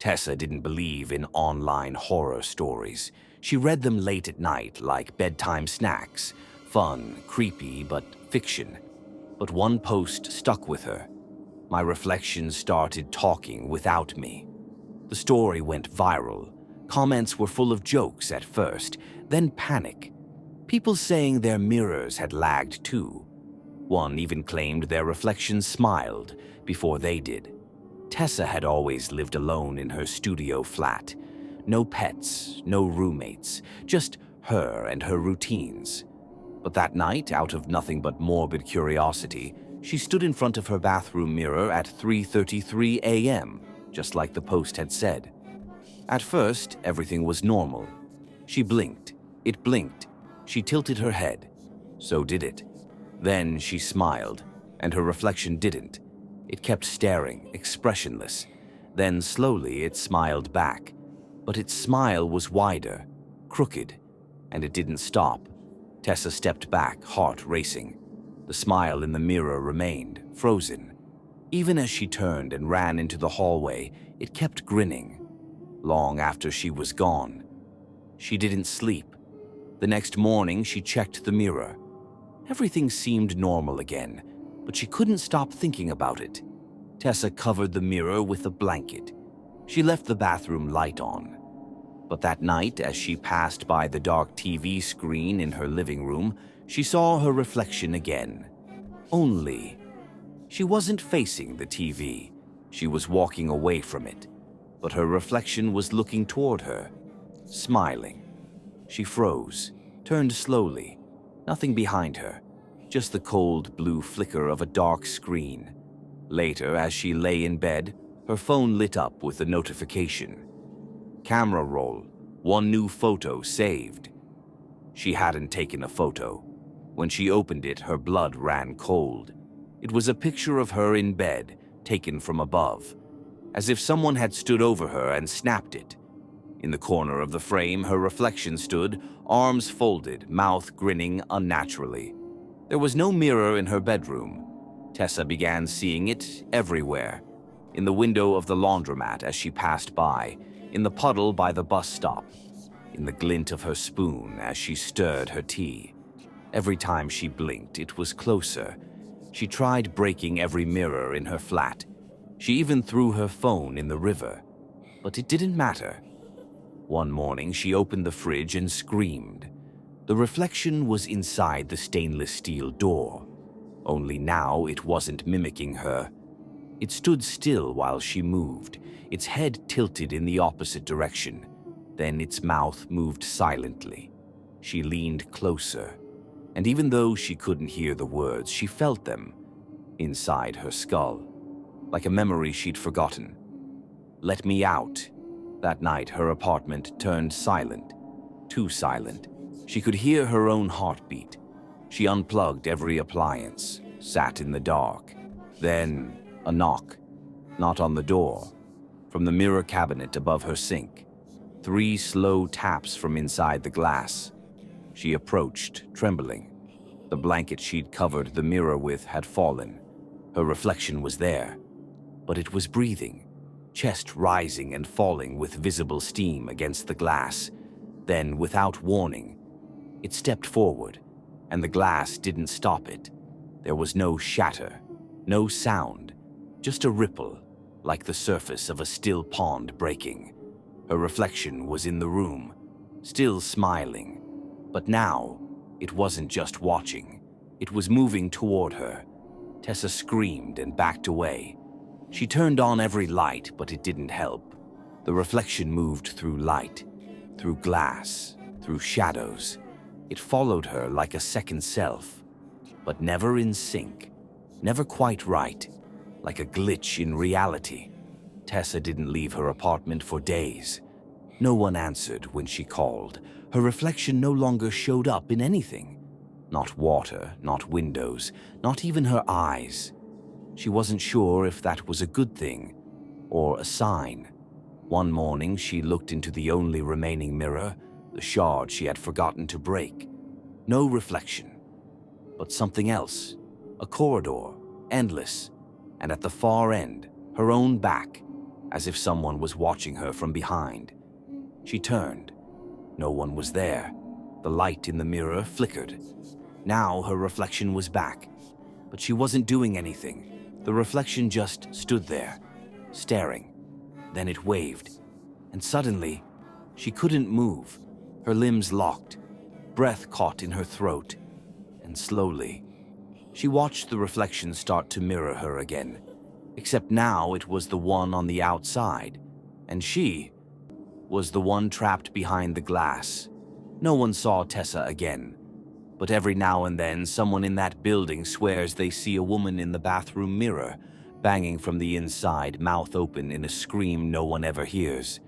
Tessa didn't believe in online horror stories. She read them late at night like bedtime snacks, fun, creepy, but fiction. But one post stuck with her. My reflections started talking without me. The story went viral. Comments were full of jokes at first, then panic. People saying their mirrors had lagged too. One even claimed their reflections smiled before they did. Tessa had always lived alone in her studio flat. No pets, no roommates, just her and her routines. But that night, out of nothing but morbid curiosity, she stood in front of her bathroom mirror at 3:33 a.m., just like the post had said. At first, everything was normal. She blinked. It blinked. She tilted her head. So did it. Then she smiled, and her reflection didn't. It kept staring, expressionless. Then slowly it smiled back. But its smile was wider, crooked, and it didn't stop. Tessa stepped back, heart racing. The smile in the mirror remained, frozen. Even as she turned and ran into the hallway, it kept grinning. Long after she was gone. She didn't sleep. The next morning, she checked the mirror. Everything seemed normal again, but she couldn't stop thinking about it. Tessa covered the mirror with a blanket. She left the bathroom light on. But that night, as she passed by the dark TV screen in her living room, she saw her reflection again. Only, she wasn't facing the TV. She was walking away from it. But her reflection was looking toward her, smiling. She froze, turned slowly. Nothing behind her, just the cold blue flicker of a dark screen. Later, as she lay in bed, her phone lit up with a notification. Camera roll, one new photo saved. She hadn't taken a photo. When she opened it, her blood ran cold. It was a picture of her in bed, taken from above, as if someone had stood over her and snapped it. In the corner of the frame, her reflection stood, arms folded, mouth grinning unnaturally. There was no mirror in her bedroom. Tessa began seeing it everywhere. In the window of the laundromat as she passed by, in the puddle by the bus stop, in the glint of her spoon as she stirred her tea. Every time she blinked, it was closer. She tried breaking every mirror in her flat. She even threw her phone in the river. But it didn't matter. One morning, she opened the fridge and screamed. The reflection was inside the stainless steel door. Only now it wasn't mimicking her. It stood still while she moved, its head tilted in the opposite direction. Then its mouth moved silently. She leaned closer, and even though she couldn't hear the words, she felt them inside her skull, like a memory she'd forgotten. "Let me out." That night, her apartment turned silent, too silent. She could hear her own heartbeat. She unplugged every appliance, sat in the dark. Then, a knock, not on the door, from the mirror cabinet above her sink. 3 slow taps from inside the glass. She approached, trembling. The blanket she'd covered the mirror with had fallen. Her reflection was there, but it was breathing, chest rising and falling with visible steam against the glass. Then, without warning, it stepped forward, and the glass didn't stop it. There was no shatter, no sound, just a ripple, like the surface of a still pond breaking. Her reflection was in the room, still smiling. But now, it wasn't just watching. It was moving toward her. Tessa screamed and backed away. She turned on every light, but it didn't help. The reflection moved through light, through glass, through shadows. It followed her like a second self, but never in sync, never quite right, like a glitch in reality. Tessa didn't leave her apartment for days. No one answered when she called. Her reflection no longer showed up in anything. Not water, not windows, not even her eyes. She wasn't sure if that was a good thing or a sign. One morning, she looked into the only remaining mirror, the shard she had forgotten to break. No reflection, but something else. A corridor, endless, and at the far end, her own back. as if someone was watching her from behind. She turned. No one was there. The light in the mirror flickered. Now her reflection was back, but she wasn't doing anything. The reflection just stood there, staring. Then it waved, and suddenly, she couldn't move. Her limbs locked, breath caught in her throat, and slowly, she watched the reflection start to mirror her again. Except now it was the one on the outside, and she was the one trapped behind the glass. No one saw Tessa again, but every now and then someone in that building swears they see a woman in the bathroom mirror, banging from the inside, mouth open in a scream no one ever hears.